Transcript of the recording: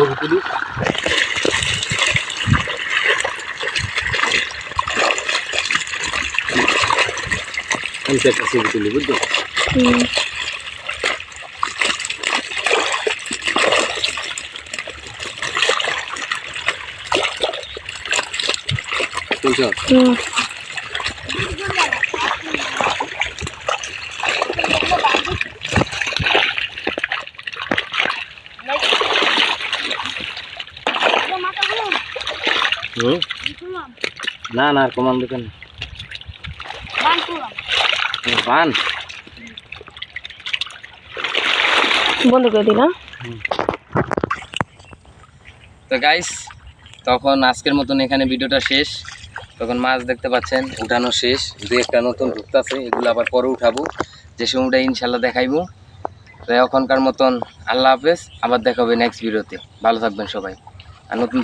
ছবি তুলি। আমি তো একটা ছবি তুলি, বুঝছো? তুলছো? না না, আর কমান দোকান বান বন্ধ করে দিলা। তো গাইস, তখন আজকের মতন এখানে ভিডিওটা শেষ। তখন মাছ দেখতে পাচ্ছেন উঠানো শেষ, দু একটা নতুন ঢুকতেছে, এগুলো আবার পরে উঠাবো, যে সময়টা ইনশাল্লাহ দেখাইবো। তো এখনকার মতন আল্লাহ হাফেজ, আবার দেখা হবে নেক্সট ভিডিওতে। ভালো থাকবেন সবাই। আর নতুন